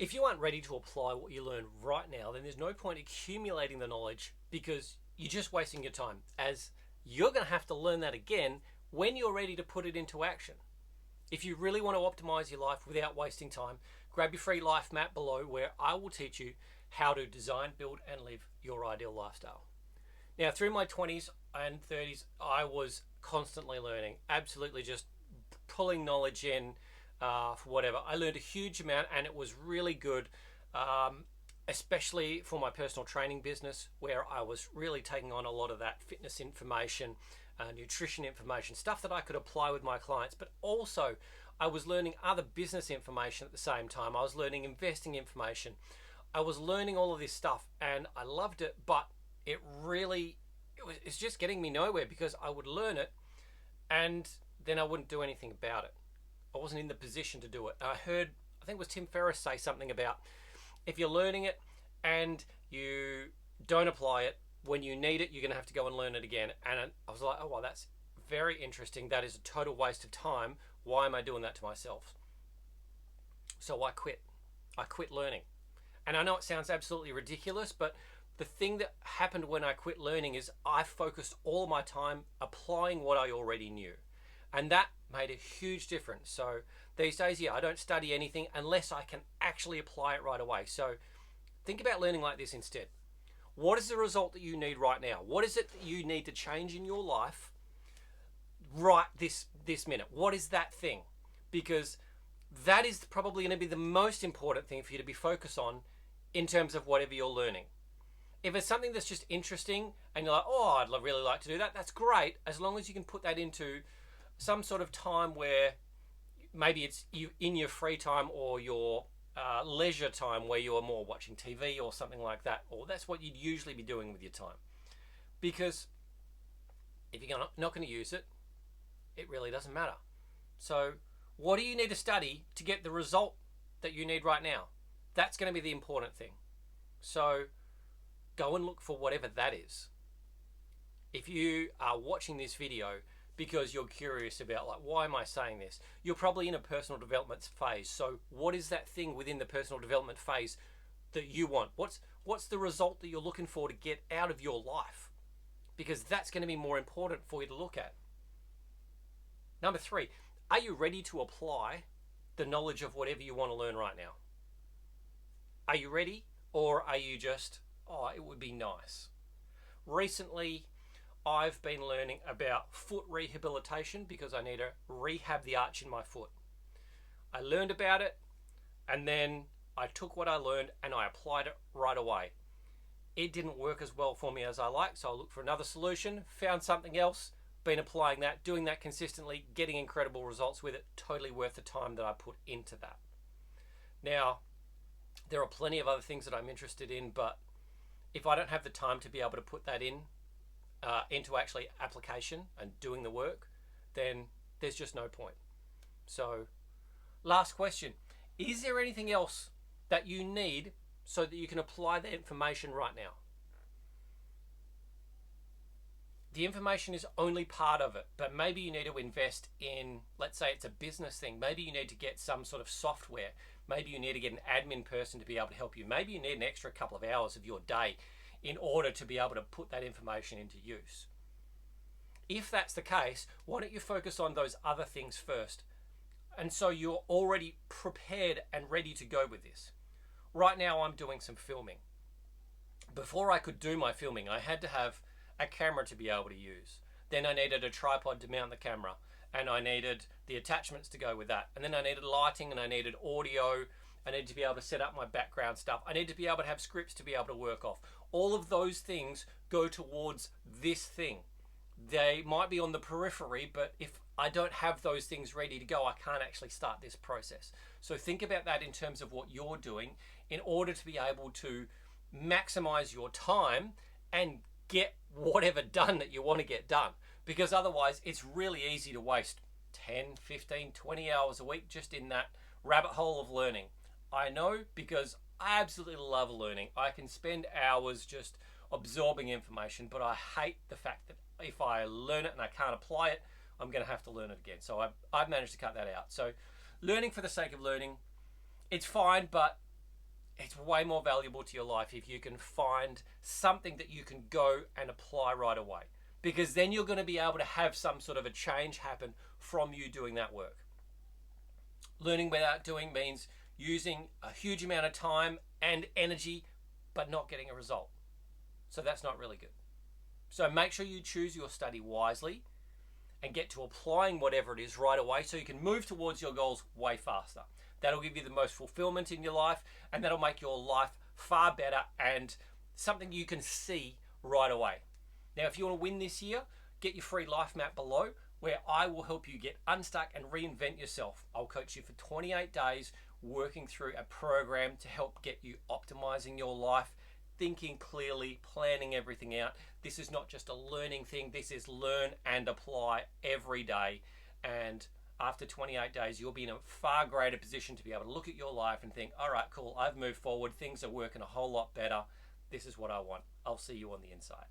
If you aren't ready to apply what you learn right now, then there's no point accumulating the knowledge because you're just wasting your time, as you're going to have to learn that again when you're ready to put it into action. If you really want to optimize your life without wasting time, grab your free life map below where I will teach you how to design, build, and live your ideal lifestyle. Now, through my 20s and 30s, I was constantly learning, absolutely just pulling knowledge in for whatever. I learned a huge amount and it was really good, especially for my personal training business, where I was really taking on a lot of that fitness information, nutrition information, stuff that I could apply with my clients. But also, I was learning other business information at the same time. I was learning investing information. I was learning all of this stuff and I loved it, but it's just getting me nowhere because I would learn it and then I wouldn't do anything about it. I wasn't in the position to do it. I heard, I think it was Tim Ferriss say something about if you're learning it and you don't apply it, when you need it, you're going to have to go and learn it again. And I was like, oh, well, that's very interesting. That is a total waste of time. Why am I doing that to myself? So I quit. I quit learning. And I know it sounds absolutely ridiculous, but the thing that happened when I quit learning is I focused all my time applying what I already knew. And that made a huge difference. So these days, yeah, I don't study anything unless I can actually apply it right away. So think about learning like this instead. What is the result that you need right now? What is it that you need to change in your life right this minute? What is that thing? Because that is probably going to be the most important thing for you to be focused on in terms of whatever you're learning. If it's something that's just interesting and you're like, oh, I'd really like to do that, that's great, as long as you can put that into some sort of time where maybe it's you in your free time or your leisure time where you are more watching TV or something like that, or that's what you'd usually be doing with your time. Because if you're not going to use it, it really doesn't matter. So what do you need to study to get the result that you need right now? That's going to be the important thing. So go and look for whatever that is. If you are watching this video because you're curious about, like, why am I saying this? You're probably in a personal development phase. So what is that thing within the personal development phase that you want? What's the result that you're looking for to get out of your life? Because that's going to be more important for you to look at. Number 3, are you ready to apply the knowledge of whatever you want to learn right now? Are you ready? Or are you just, oh, it would be nice? Recently, I've been learning about foot rehabilitation because I need to rehab the arch in my foot. I learned about it and then I took what I learned and I applied it right away. It didn't work as well for me as I liked, so I looked for another solution, found something else, been applying that, doing that consistently, getting incredible results with it, totally worth the time that I put into that. Now, there are plenty of other things that I'm interested in, but if I don't have the time to be able to put that into actually application and doing the work, then there's just no point. So, last question. Is there anything else that you need so that you can apply the information right now? The information is only part of it, but maybe you need to invest in, let's say it's a business thing. Maybe you need to get some sort of software. Maybe you need to get an admin person to be able to help you. Maybe you need an extra couple of hours of your day in order to be able to put that information into use. If that's the case, why don't you focus on those other things first? And so you're already prepared and ready to go with this. Right now I'm doing some filming. Before I could do my filming, I had to have a camera to be able to use. Then I needed a tripod to mount the camera, and I needed the attachments to go with that. And then I needed lighting and I needed audio. I needed to be able to set up my background stuff. I need to be able to have scripts to be able to work off. All of those things go towards this thing. They might be on the periphery, but if I don't have those things ready to go, I can't actually start this process. So think about that in terms of what you're doing in order to be able to maximize your time and get whatever done that you want to get done. Because otherwise, it's really easy to waste 10, 15, 20 hours a week just in that rabbit hole of learning. I know, because I absolutely love learning. I can spend hours just absorbing information, but I hate the fact that if I learn it and I can't apply it, I'm going to have to learn it again. So I've managed to cut that out. So learning for the sake of learning, it's fine, but It's way more valuable to your life if you can find something that you can go and apply right away, because then you're going to be able to have some sort of a change happen from you doing that work. Learning without doing means using a huge amount of time and energy but not getting a result. So that's not really good. So make sure you choose your study wisely and get to applying whatever it is right away so you can move towards your goals way faster. That'll give you the most fulfillment in your life, and that'll make your life far better and something you can see right away. Now, if you want to win this year, get your free life map below, where I will help you get unstuck and reinvent yourself. I'll coach you for 28 days working through a program to help get you optimizing your life, thinking clearly, planning everything out. This is not just a learning thing. This is learn and apply every day. And after 28 days, you'll be in a far greater position to be able to look at your life and think, all right, cool, I've moved forward. Things are working a whole lot better. This is what I want. I'll see you on the inside.